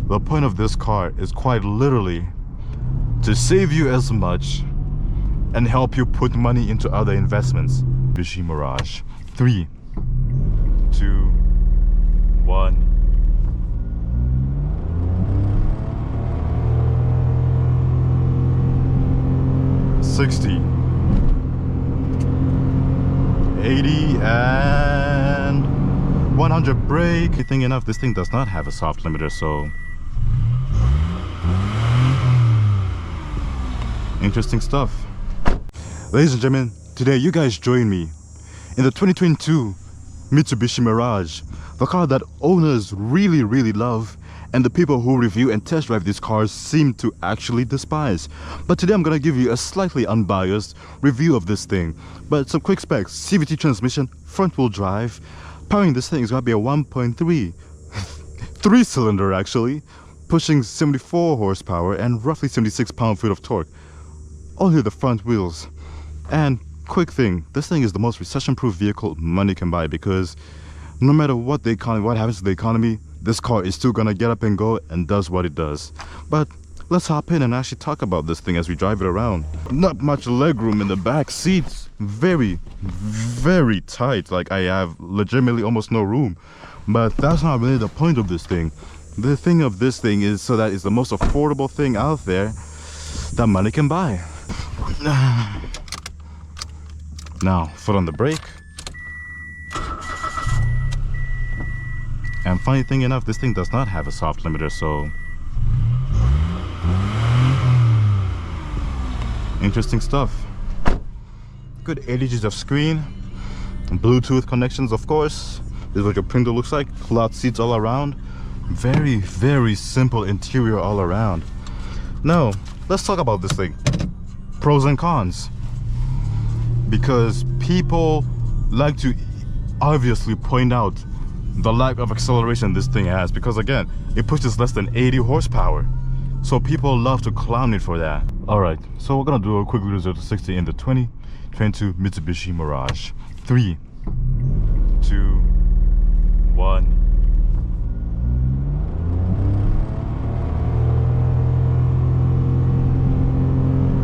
the point of this car is quite literally to save you as much and help you put money into other investments. Mitsubishi Mirage. 3, 2, 1. $60, $80, and $100 brake. Thing enough, this thing does not have a soft limiter, so interesting stuff. Ladies and gentlemen, today you guys join me in the 2022 Mitsubishi Mirage, the car that owners really love and the people who review and test drive these cars seem to actually despise. But today I'm gonna give you a slightly unbiased review of this thing. But some quick specs: CVT transmission, front wheel drive. Powering this thing is gonna be a 1.3 3-cylinder actually, pushing 74 horsepower and roughly 76 pound-feet of torque. Only the front wheels. And quick thing, this thing is the most recession-proof vehicle money can buy, because no matter what happens to the economy, this car is still gonna get up and go and does what it does. But let's hop in and actually talk about this thing as we drive it around. Not much legroom in the back seats. Very tight. Like, I have legitimately almost no room. But that's not really the point of this thing. The thing of this thing is so that it's the most affordable thing out there that money can buy. Now, foot on the brake. And funny thing enough, this thing does not have a soft limiter, so interesting stuff. Good 8 inches of screen, Bluetooth connections, of course. This is what your printer looks like. Cloth seats all around. Very simple interior all around. Now, let's talk about this thing. Pros and cons. Because people like to obviously point out the lack of acceleration this thing has, because again, it pushes less than 80 horsepower. So people love to clown it for that. Alright, so we're gonna do a quick 0 to 60 in the 2022 Mitsubishi Mirage. 3, 2, 1.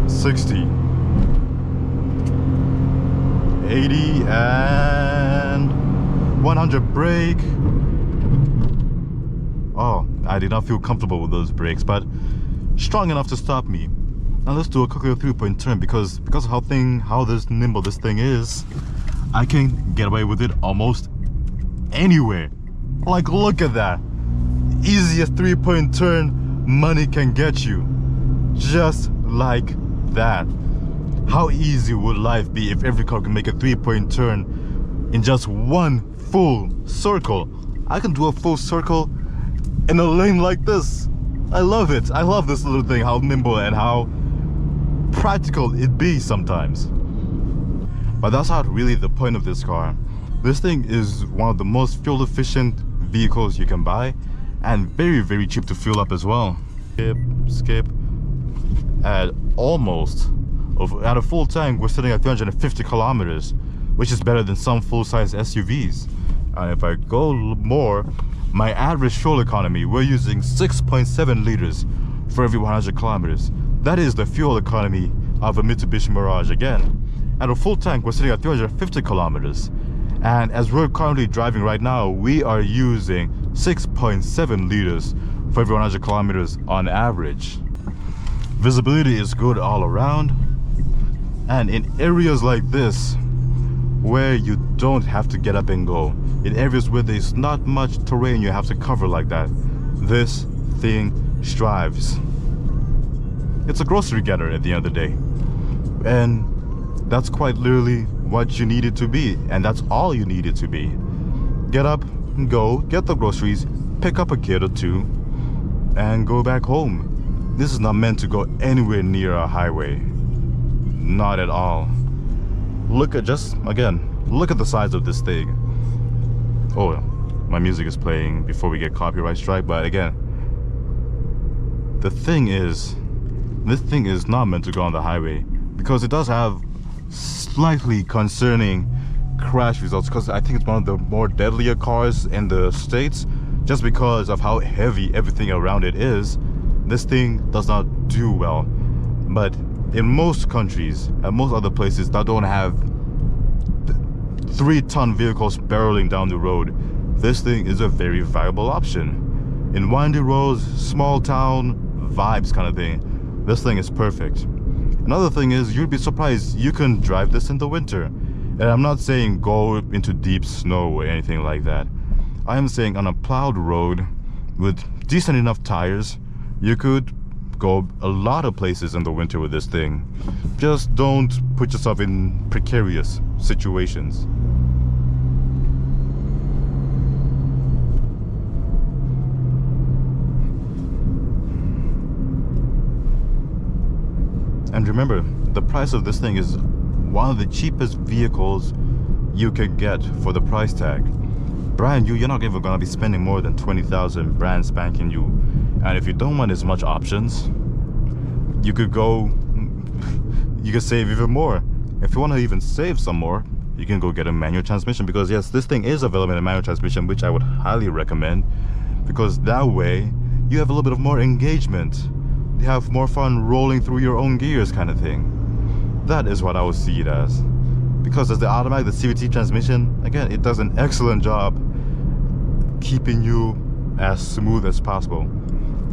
$60, $80, and $100 brake. Oh, I did not feel comfortable with those brakes, but strong enough to stop me. Now let's do a quick 3-point turn, because of how this nimble this thing is, I can get away with it almost anywhere. Like, look at that. Easiest 3-point turn money can get you. Just like that. How easy would life be if every car could make a 3-point turn in just one full circle? I can do a full circle in a lane like this. I love it. I love this little thing, how nimble and how practical it be sometimes. But that's not really the point of this car. This thing is one of the most fuel efficient vehicles you can buy, and very cheap to fuel up as well. Skip. At a full tank, we're sitting at 350 kilometers, which is better than some full-size SUVs. And if I go more, my average fuel economy, we're using 6.7 liters for every 100 kilometers. That is the fuel economy of a Mitsubishi Mirage. Again, at a full tank, we're sitting at 350 kilometers. And as we're currently driving right now, we are using 6.7 liters for every 100 kilometers on average. Visibility is good all around. And in areas like this, where you don't have to get up and go, in areas where there's not much terrain you have to cover like that, this thing strives. It's a grocery getter at the end of the day. And that's quite literally what you need it to be, and that's all you need it to be. Get up and go, get the groceries, pick up a kid or two, and go back home. This is not meant to go anywhere near a highway. Not at all. Look at look at the size of this thing. Oh, my music is playing before we get copyright strike, but again, this thing is not meant to go on the highway, because it does have slightly concerning crash results, because I think it's one of the more deadlier cars in the States just because of how heavy everything around it is, this thing does not do well. But in most countries and most other places that don't have 3-ton vehicles barreling down the road, this thing is a very viable option. In windy roads, small town vibes kind of thing, this thing is perfect. Another thing is, you'd be surprised you can drive this in the winter. And I'm not saying go into deep snow or anything like that. I am saying on a plowed road with decent enough tires, you could go a lot of places in the winter with this thing. Just don't put yourself in precarious situations. And remember, the price of this thing is one of the cheapest vehicles you could get for the price tag. Brand new, you're not even gonna be spending more than 20,000 brand spanking new. And if you don't want as much options, you could save even more. If you want to even save some more, you can go get a manual transmission, because yes, this thing is available in a manual transmission, which I would highly recommend, because that way you have a little bit of more engagement. You have more fun rolling through your own gears kind of thing. That is what I would see it as. Because as the automatic, the CVT transmission, again, it does an excellent job keeping you as smooth as possible.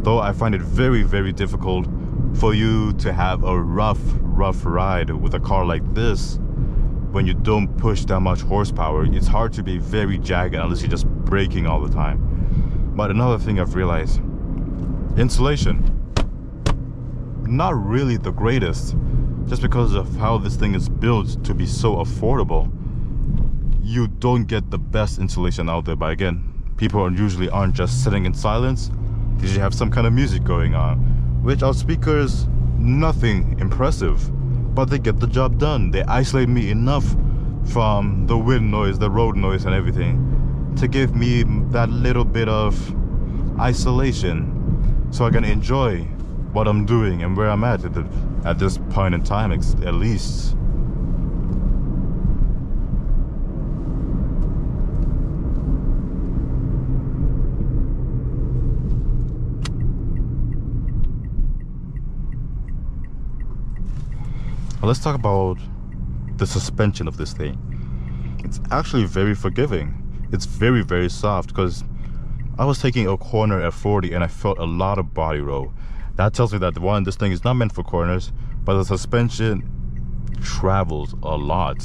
Though I find it very, very difficult for you to have a rough ride with a car like this when you don't push that much horsepower. It's hard to be very jagged unless you're just braking all the time. But another thing I've realized, insulation, not really the greatest. Just because of how this thing is built to be so affordable, you don't get the best insulation out there. But again, people usually aren't just sitting in silence. They usually have some kind of music going on, which our speakers, nothing impressive, but they get the job done. They isolate me enough from the wind noise, the road noise and everything to give me that little bit of isolation so I can enjoy what I'm doing and where I'm at this point in time, at least. Well, let's talk about the suspension of this thing. It's actually very forgiving. It's very, very soft, because I was taking a corner at 40 and I felt a lot of body roll. That tells me that one, this thing is not meant for corners, but the suspension travels a lot.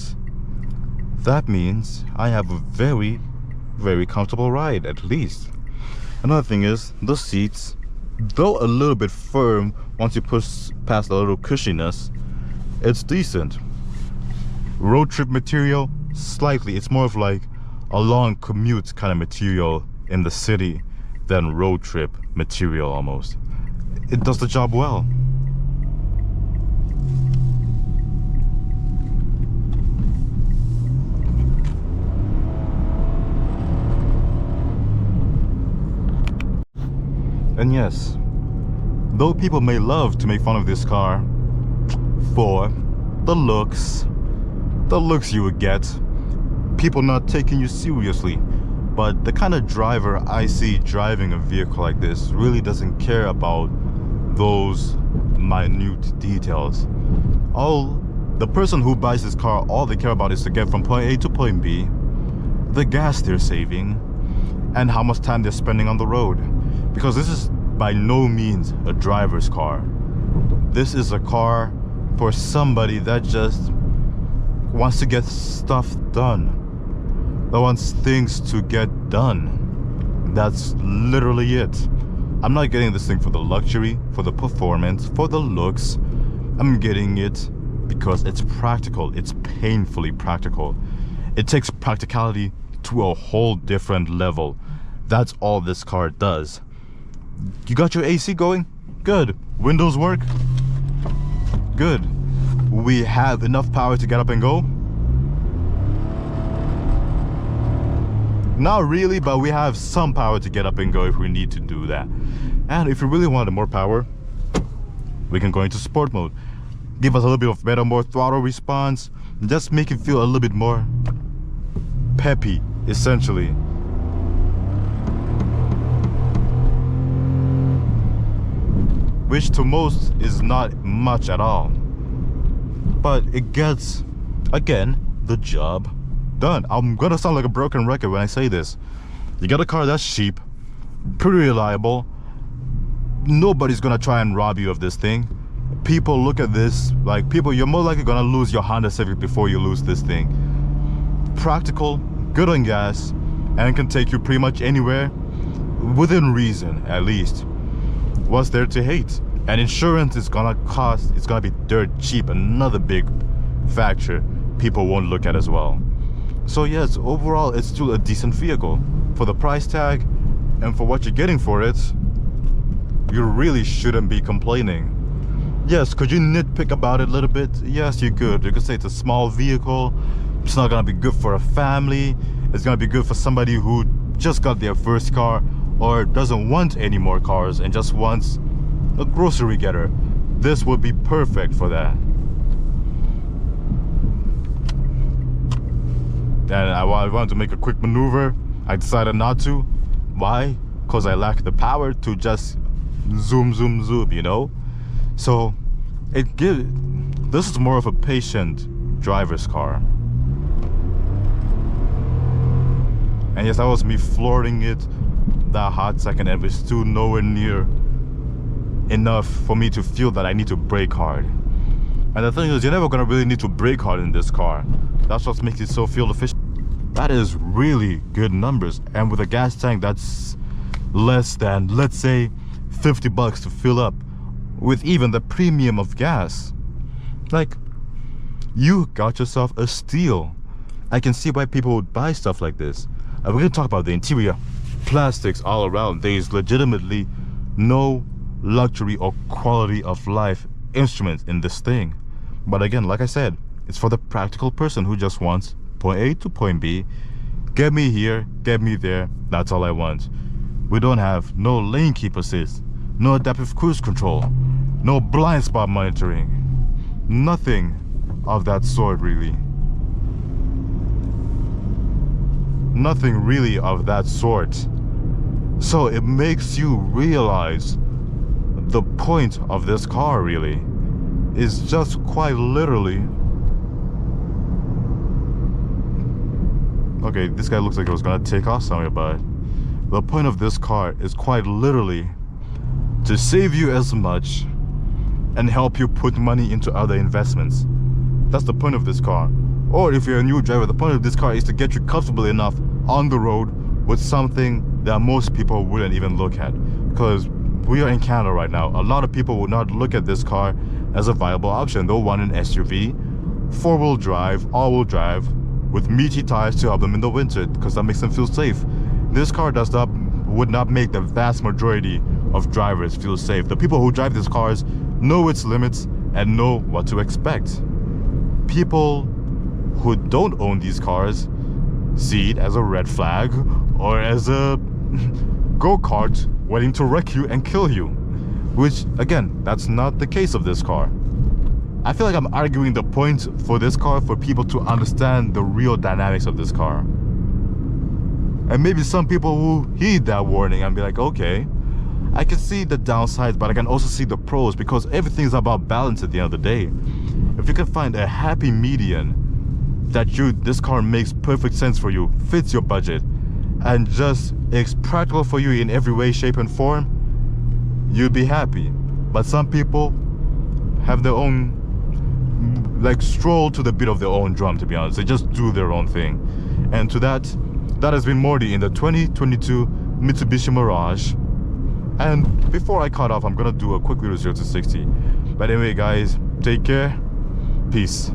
That means I have a very, very comfortable ride, at least. Another thing is, the seats, though a little bit firm once you push past a little cushiness, it's decent. Road trip material, slightly. It's more of like a long commute kind of material in the city than road trip material almost. It does the job well. And yes, though people may love to make fun of this car for the looks you would get, people not taking you seriously, but the kind of driver I see driving a vehicle like this really doesn't care about those minute details. The person who buys this car, all they care about is to get from point A to point B, the gas they're saving, and how much time they're spending on the road. Because this is by no means a driver's car. This is a car for somebody that just wants to get stuff done, that wants things to get done. That's literally it. I'm not getting this thing for the luxury, for the performance, for the looks. I'm getting it because it's practical. It's painfully practical. It takes practicality to a whole different level. That's all this car does. You got your AC going? Good. Windows work? Good. We have enough power to get up and go? Not really, but we have some power to get up and go if we need to do that. And if we really wanted more power, we can go into sport mode. Give us a little bit of better, more throttle response. Just make it feel a little bit more peppy, essentially. which to most is not much at all. But it gets, again, the job done. I'm gonna sound like a broken record when I say this. You get a car that's cheap, pretty reliable. Nobody's gonna try and rob you of this thing. People look at this like, you're more likely gonna lose your Honda Civic before you lose this thing. Practical, good on gas, and can take you pretty much anywhere within reason, at least. What's there to hate? And insurance is gonna cost, it's gonna be dirt cheap, another big factor people won't look at as well. So yes, overall it's still a decent vehicle. For the price tag and for what you're getting for it, you really shouldn't be complaining. Yes, could you nitpick about it a little bit? Yes, you could. You could say it's a small vehicle, it's not gonna be good for a family, it's gonna be good for somebody who just got their first car or doesn't want any more cars and just wants a grocery getter. This would be perfect for that. And I wanted to make a quick maneuver. I decided not to. Why? Because I lack the power to just zoom, you know? So this is more of a patient driver's car. And yes, that was me flooring it that hot second, and it was still nowhere near enough for me to feel that I need to brake hard. And the thing is, you're never gonna really need to brake hard in this car. That's what makes it so fuel efficient. That is really good numbers, and with a gas tank that's less than, let's say, $50 to fill up, with even the premium of gas, like, you got yourself a steal. I can see why people would buy stuff like this. And we're gonna talk about the interior. Plastics all around. There is legitimately no luxury or quality of life instruments in this thing. But again, like I said, it's for the practical person who just wants point A to point B. Get me here, get me there. That's all I want. We don't have no lane keep assist, no adaptive cruise control, no blind spot monitoring, nothing of that sort really. Nothing really of that sort. So it makes you realize the point of this car really is just quite literally, okay, this guy looks like it was gonna take off somewhere, but the point of this car is quite literally to save you as much and help you put money into other investments. That's the point of this car. Or if you're a new driver, the point of this car is to get you comfortable enough on the road with something that most people wouldn't even look at. Because we are in Canada right now. A lot of people would not look at this car as a viable option. They'll want an SUV, four-wheel drive, all-wheel drive, with meaty tires to help them in the winter, because that makes them feel safe. This car would not make the vast majority of drivers feel safe. The people who drive these cars know its limits and know what to expect. People who don't own these cars see it as a red flag or as a go-kart waiting to wreck you and kill you, which again, that's not the case of this car. I feel like I'm arguing the point for this car for people to understand the real dynamics of this car. And maybe some people will heed that warning and be like, okay, I can see the downsides, but I can also see the pros, because everything's about balance at the end of the day. If you can find a happy median that this car makes perfect sense for you, fits your budget, and just is practical for you in every way, shape, and form, you'd be happy. But some people have their own, like, stroll to the beat of their own drum, to be honest. They just do their own thing. And to that has been Morty in the 2022 Mitsubishi Mirage. And before I cut off, I'm gonna do a quick little 0 to 60. But anyway, guys, take care. Peace.